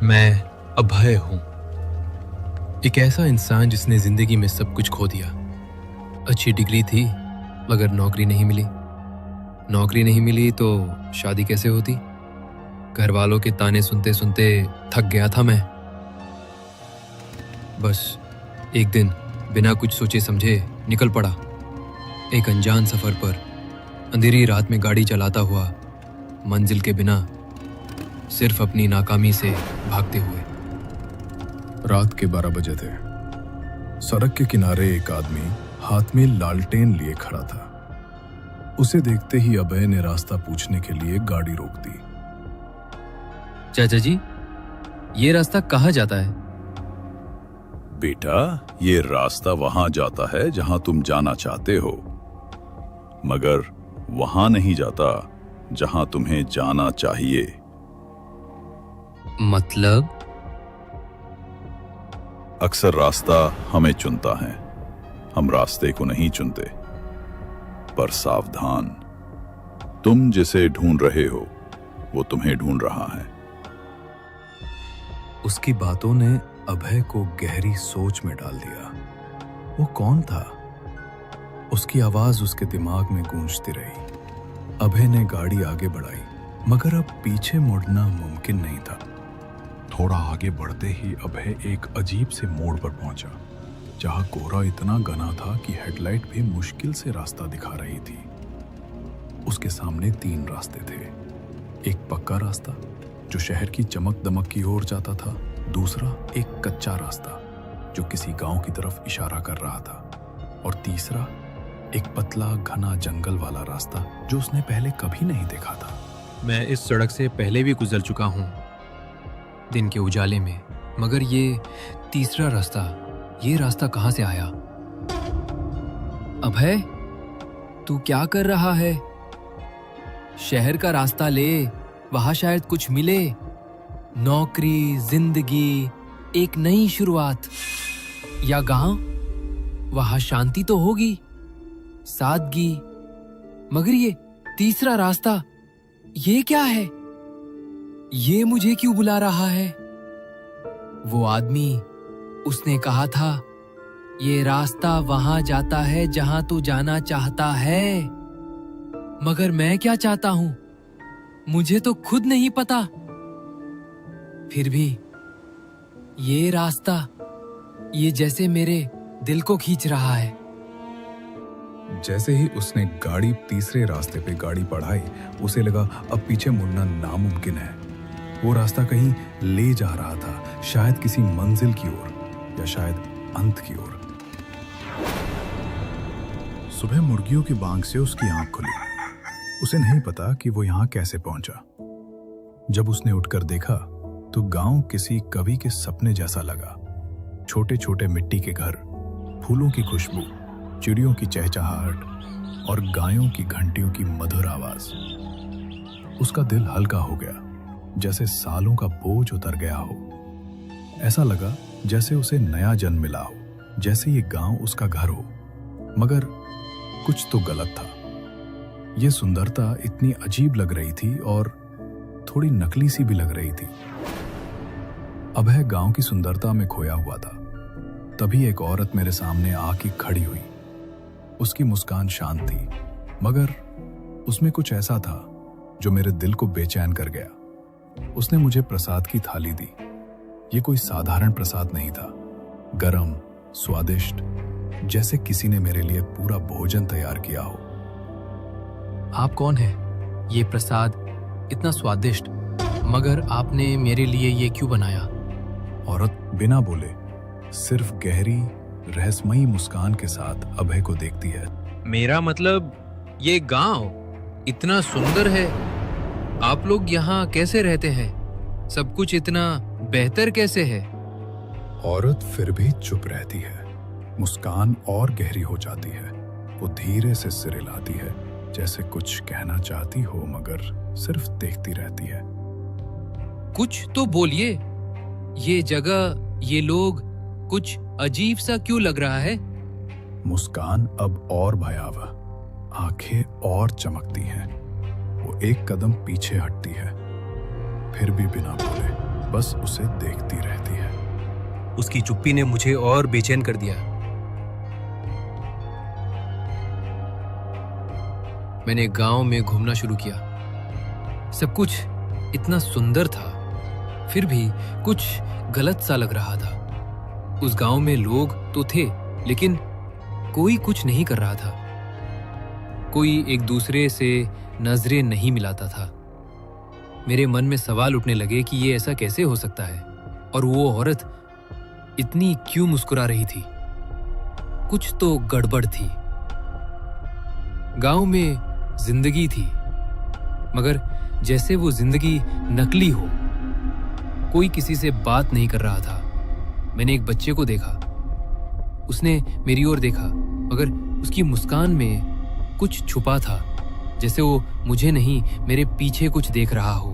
मैं अभय हूं, एक ऐसा इंसान जिसने जिंदगी में सब कुछ खो दिया। अच्छी डिग्री थी मगर नौकरी नहीं मिली। नौकरी नहीं मिली तो शादी कैसे होती। घर वालों के ताने सुनते सुनते थक गया था मैं। बस एक दिन बिना कुछ सोचे समझे निकल पड़ा, एक अनजान सफर पर, अंधेरी रात में गाड़ी चलाता हुआ, मंजिल के बिना, सिर्फ अपनी नाकामी से भागते हुए। रात के 12 बजे थे। सड़क के किनारे एक आदमी हाथ में लालटेन लिए खड़ा था। उसे देखते ही अभय ने रास्ता पूछने के लिए गाड़ी रोक दी। चाचा जी, ये रास्ता कहाँ जाता है? बेटा, ये रास्ता वहां जाता है जहां तुम जाना चाहते हो, मगर वहां नहीं जाता जहां तुम्हें जाना चाहिए। मतलब? अक्सर रास्ता हमें चुनता है, हम रास्ते को नहीं चुनते। पर सावधान, तुम जिसे ढूंढ रहे हो वो तुम्हें ढूंढ रहा है। उसकी बातों ने अभय को गहरी सोच में डाल दिया। वो कौन था? उसकी आवाज उसके दिमाग में गूंजती रही। अभय ने गाड़ी आगे बढ़ाई, मगर अब पीछे मुड़ना मुमकिन नहीं था। थोड़ा आगे बढ़ते ही अभय एक अजीब से मोड़ पर पहुंचा, जहां कोहरा इतना घना था कि हेडलाइट भी मुश्किल से रास्ता दिखा रही थी। उसके सामने 3 रास्ते थे। एक पक्का रास्ता जो शहर की चमक दमक की ओर जाता था, दूसरा एक कच्चा रास्ता जो किसी गांव की तरफ इशारा कर रहा था, और तीसरा एक पतला घना जंगल वाला रास्ता जो उसने पहले कभी नहीं देखा था। मैं इस सड़क से पहले भी गुजर चुका हूं, दिन के उजाले में, मगर ये तीसरा रास्ता, ये रास्ता कहां से आया? अभय, तू क्या कर रहा है? शहर का रास्ता ले, वहां शायद कुछ मिले। नौकरी, जिंदगी, एक नई शुरुआत। या गांव, वहां शांति तो होगी, सादगी। मगर ये तीसरा रास्ता, ये क्या है? ये मुझे क्यों बुला रहा है? वो आदमी, उसने कहा था, ये रास्ता वहां जाता है जहां तू जाना चाहता है। मगर मैं क्या चाहता हूं, मुझे तो खुद नहीं पता। फिर भी ये रास्ता, ये जैसे मेरे दिल को खींच रहा है। जैसे ही उसने गाड़ी तीसरे रास्ते पे गाड़ी बढ़ाई, उसे लगा अब पीछे मुड़ना नामुमकिन है। वो रास्ता कहीं ले जा रहा था, शायद किसी मंजिल की ओर, या शायद अंत की ओर। सुबह मुर्गियों की बांग से उसकी आंख खुली। उसे नहीं पता कि वो यहां कैसे पहुंचा। जब उसने उठकर देखा तो गांव किसी कवि के सपने जैसा लगा। छोटे छोटे मिट्टी के घर, फूलों की खुशबू, चिड़ियों की चहचहाहट और गायों की घंटियों की मधुर आवाज। उसका दिल हल्का हो गया, जैसे सालों का बोझ उतर गया हो। ऐसा लगा जैसे उसे नया जन्म मिला हो, जैसे ये गांव उसका घर हो। मगर कुछ तो गलत था। ये सुंदरता इतनी अजीब लग रही थी और थोड़ी नकली सी भी लग रही थी। अभय गांव की सुंदरता में खोया हुआ था। तभी एक औरत मेरे सामने आके खड़ी हुई। उसकी मुस्कान शांत थी, मगर उसमें कुछ ऐसा था जो मेरे दिल को बेचैन कर गया। उसने मुझे प्रसाद की थाली दी। ये कोई साधारण प्रसाद नहीं था, गरम, स्वादिष्ट, जैसे किसी ने मेरे लिए पूरा भोजन तैयार किया हो। आप कौन हैं? ये प्रसाद इतना स्वादिष्ट, मगर आपने मेरे लिए ये क्यों बनाया? औरत बिना बोले, सिर्फ गहरी रहस्यमयी मुस्कान के साथ अभय को देखती है। मेरा मतलब, ये गांव इतना सुंदर है, आप लोग यहाँ कैसे रहते हैं? सब कुछ इतना बेहतर कैसे है? औरत फिर भी चुप रहती है। मुस्कान और गहरी हो जाती है। वो धीरे से सिर हिलाती है, जैसे कुछ कहना चाहती हो, मगर सिर्फ देखती रहती है। कुछ तो बोलिए। ये जगह, ये लोग, कुछ अजीब सा क्यों लग रहा है? मुस्कान अब और भयावह, आंखें और चमकती हैं। वो एक कदम पीछे हटती है, फिर भी बिना बोले बस उसे देखती रहती है। उसकी चुप्पी ने मुझे और बेचैन कर दिया। मैंने गांव में घूमना शुरू किया। सब कुछ इतना सुंदर था, फिर भी कुछ गलत सा लग रहा था। उस गांव में लोग तो थे, लेकिन कोई कुछ नहीं कर रहा था। कोई एक दूसरे से नजरें नहीं मिलाता था। मेरे मन में सवाल उठने लगे कि ये ऐसा कैसे हो सकता है, और वो औरत इतनी क्यों मुस्कुरा रही थी। कुछ तो गड़बड़ थी। गांव में जिंदगी थी, मगर जैसे वो जिंदगी नकली हो। कोई किसी से बात नहीं कर रहा था। मैंने एक बच्चे को देखा। उसने मेरी ओर देखा, मगर उसकी मुस्कान में कुछ छुपा था, जैसे वो मुझे नहीं, मेरे पीछे कुछ देख रहा हो।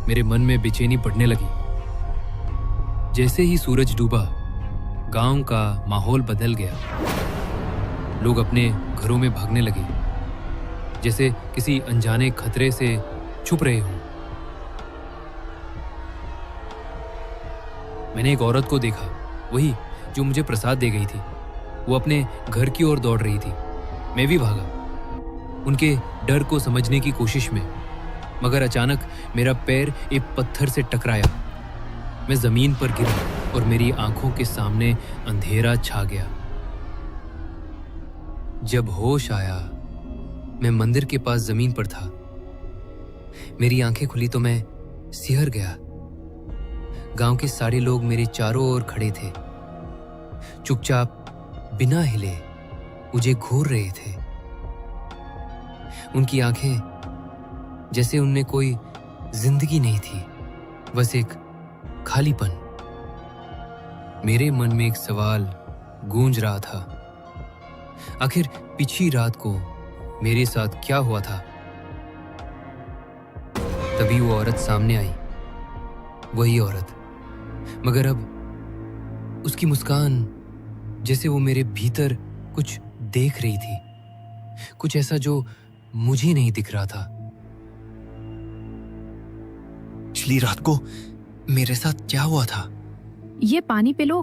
मेरे मन में बेचैनी बढ़ने लगी। जैसे ही सूरज डूबा, गांव का माहौल बदल गया। लोग अपने घरों में भागने लगे, जैसे किसी अनजाने खतरे से छुप रहे हों। मैंने एक औरत को देखा, वही जो मुझे प्रसाद दे गई थी। वो अपने घर की ओर दौड़ रही थी। मैं भी भागा, उनके डर को समझने की कोशिश में, मगर अचानक मेरा पैर एक पत्थर से टकराया। मैं जमीन पर गिरा और मेरी आंखों के सामने अंधेरा छा गया। जब होश आया, मैं मंदिर के पास जमीन पर था। मेरी आंखें खुली तो मैं सिहर गया। गांव के सारे लोग मेरे चारों ओर खड़े थे, चुपचाप बिना हिले मुझे घूर रहे थे। उनकी आंखें जैसे उनमें कोई जिंदगी नहीं थी, बस एक खालीपन। मेरे मन में एक सवाल गूंज रहा था, आखिर पिछली रात को मेरे साथ क्या हुआ था। तभी वो औरत सामने आई, वही औरत, मगर अब उसकी मुस्कान जैसे वो मेरे भीतर कुछ देख रही थी, कुछ ऐसा जो मुझे नहीं दिख रहा था। पिछली रात को मेरे साथ क्या हुआ था? ये पानी पे लो,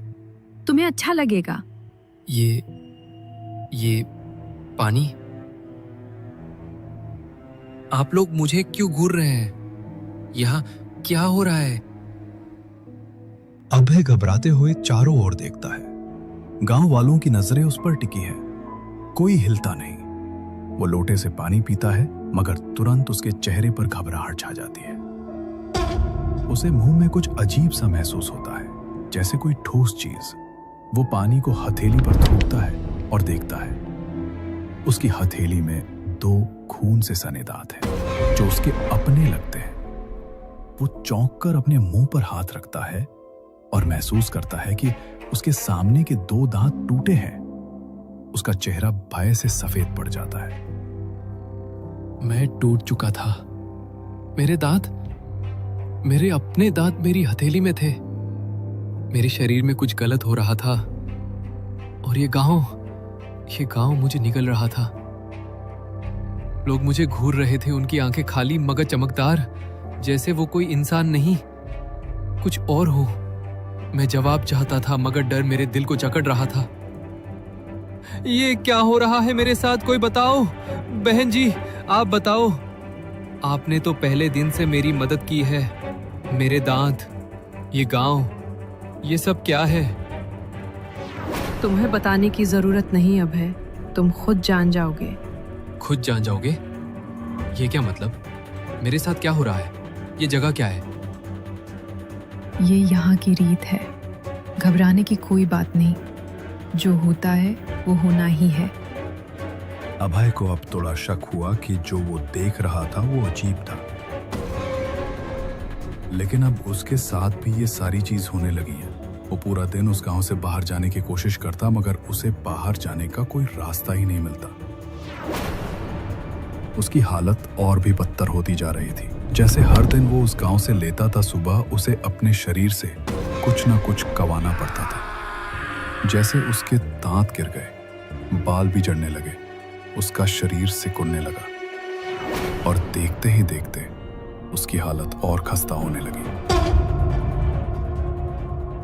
तुम्हें अच्छा लगेगा। ये पानी? आप लोग मुझे क्यों घूर रहे हैं? यहाँ क्या हो रहा है? अभय घबराते हुए चारों ओर देखता है। गांव वालों की नजरें उस पर टिकी है। कोई हिलता नहीं। वो लोटे से पानी पीता है, मगर तुरंत उसके चेहरे पर घबराहट छा जाती है। उसे मुंह में कुछ अजीब सा महसूस होता है, जैसे कोई ठोस चीज। वो पानी को हथेली पर थूकता है और देखता है। उसकी हथेली में 2 खून से सने दांत हैं, जो उसके अपने लगते हैं। वो चौंक कर अपने मुंह पर हाथ रखता है और महसूस करता है कि उसके सामने के 2 दांत टूटे हैं। उसका चेहरा भय से सफेद पड़ जाता है। मैं टूट चुका था। मेरे दांत, मेरे अपने दांत मेरी हथेली में थे। मेरे शरीर में कुछ गलत हो रहा था, और ये गांव मुझे निगल रहा था। लोग मुझे घूर रहे थे, उनकी आंखें खाली मगर चमकदार, जैसे वो कोई इंसान नहीं, कुछ और हो। मैं जवाब चाहता था, मगर डर मेरे दिल को जकड़ रहा था। ये क्या हो रहा है मेरे साथ? कोई बताओ। बहन जी, आप बताओ। आपने तो पहले दिन से मेरी मदद की है। मेरे दांत, ये गांव, ये सब क्या है? तुम्हें बताने की जरूरत नहीं अभय, तुम खुद जान जाओगे। खुद जान जाओगे? ये क्या मतलब? मेरे साथ क्या हो रहा है? ये जगह क्या है? ये यहाँ की रीत है। घबराने की कोई बात नहीं। जो होता है वो होना ही है। अभय को अब थोड़ा शक हुआ कि जो वो देख रहा था वो अजीब था, लेकिन अब उसके साथ भी ये सारी चीज होने लगी है। वो पूरा दिन उस गांव से बाहर जाने की कोशिश करता, मगर उसे बाहर जाने का कोई रास्ता ही नहीं मिलता। उसकी हालत और भी बदतर होती जा रही थी। जैसे हर दिन वो उस गांव से लेता था सुबह, उसे अपने शरीर से कुछ ना कुछ कवाना पड़ता था। जैसे उसके दांत गिर गए, बाल भी झड़ने लगे, उसका शरीर सिकुड़ने लगा, और देखते ही देखते उसकी हालत और खस्ता होने लगी।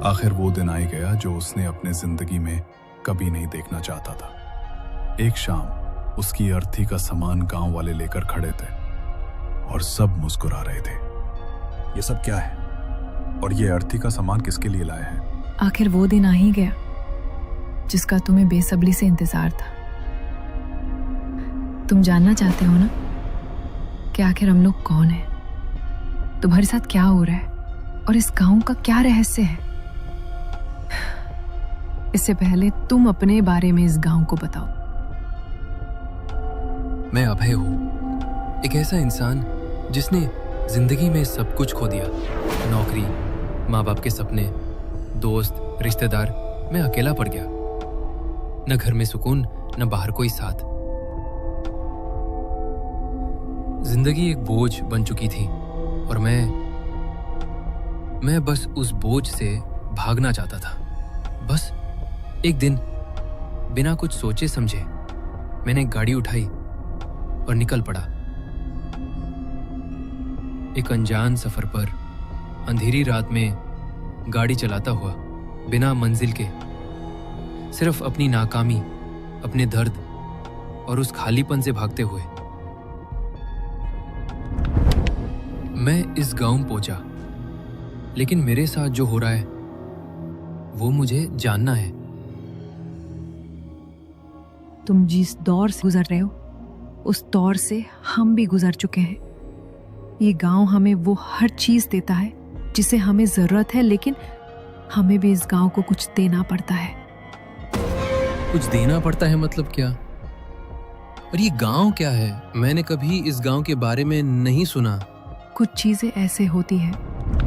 आखिर वो दिन आ ही गया जो उसने अपने जिंदगी में कभी नहीं देखना चाहता था। एक शाम उसकी अर्थी का सामान गांव वाले लेकर खड़े थे और सब मुस्कुरा रहे थे। ये सब क्या है और ये अर्थी का सामान किसके लिए लाए हैं? आखिर वो दिन आ ही गया जिसका तुम्हें बेसब्री से इंतजार था। तुम जानना चाहते हो ना कि आखिर हम लोग कौन हैं, तुम्हारे साथ क्या हो रहा है और इस गांव का क्या रहस्य है। इससे पहले तुम अपने बारे में इस गांव को बताओ। मैं अभय हूँ, एक ऐसा इंसान जिसने जिंदगी में सब कुछ खो दिया। नौकरी, माँ बाप के सपने, दोस्त, रिश्तेदार। मैं अकेला पड़ गया, न घर में सुकून न बाहर कोई साथ। जिंदगी एक बोझ बन चुकी थी और मैं बस उस बोझ से भागना चाहता था। बस एक दिन बिना कुछ सोचे समझे मैंने गाड़ी उठाई और निकल पड़ा। एक अनजान सफर पर अंधेरी रात में गाड़ी चलाता हुआ, बिना मंजिल के, सिर्फ अपनी नाकामी, अपने दर्द और उस खालीपन से भागते हुए मैं इस गांव पहुंचा। लेकिन मेरे साथ जो हो रहा है वो मुझे जानना है। तुम जिस दौर से गुजर रहे हो उस दौर से हम भी गुजर चुके हैं। ये गांव हमें वो हर चीज देता है जिसे हमें जरूरत है, लेकिन हमें भी इस गांव को कुछ देना पड़ता है। कुछ देना पड़ता है मतलब क्या? और ये गांव क्या है? मैंने कभी इस गांव के बारे में नहीं सुना। कुछ चीजें ऐसे होती हैं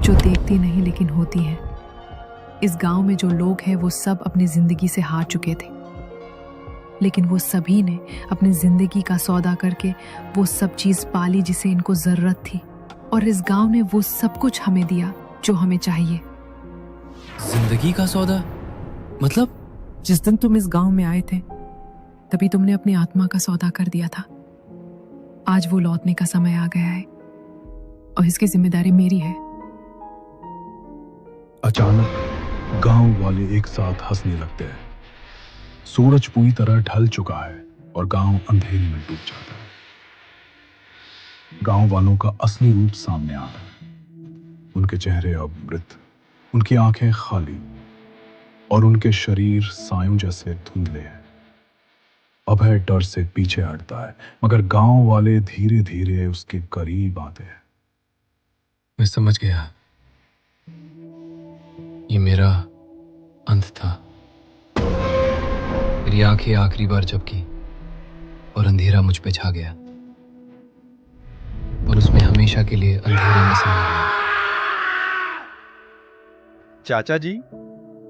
जो देखती नहीं लेकिन होती हैं। इस गांव में जो लोग हैं वो सब अपनी जिंदगी से हार चुके थे, लेकिन वो सभी ने अपनी जिंदगी का सौदा करके वो सब चीज पाली जिसे इनको जरूरत थी, और इस गांव ने वो सब कुछ हमें दिया जो हमें चाहिए। जिंदगी का सौदा मतलब? जिस दिन तुम इस गांव में आए थे तभी तुमने अपनी आत्मा का सौदा कर दिया था। आज वो लौटने का समय आ गया है और इसकी जिम्मेदारी मेरी है। अचानक गांव वाले एक साथ हंसने लगते हैं। सूरज पूरी तरह ढल चुका है और गांव अंधेरे में डूब जाता है। गांव वालों का असली रूप सामने आता है। उनके चेहरे अब मृत, उनकी आंखें खाली और उनके शरीर सायों जैसे धुंधले हैं। अभय डर से पीछे हटता है, मगर गांव वाले धीरे धीरे उसके करीब आते हैं। मैं समझ गया, ये मेरा अंत था। मेरी आंखें आखिरी बार झपकी और अंधेरा मुझ पे छा गया और उसमें हमेशा के लिए अंधेरे में समा गया। चाचा जी,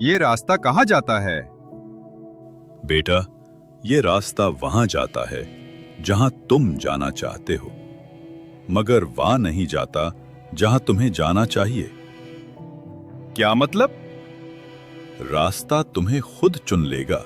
ये रास्ता कहाँ जाता है? बेटा, ये रास्ता वहां जाता है जहां तुम जाना चाहते हो, मगर वहां नहीं जाता जहां तुम्हें जाना चाहिए। क्या मतलब? रास्ता तुम्हें खुद चुन लेगा।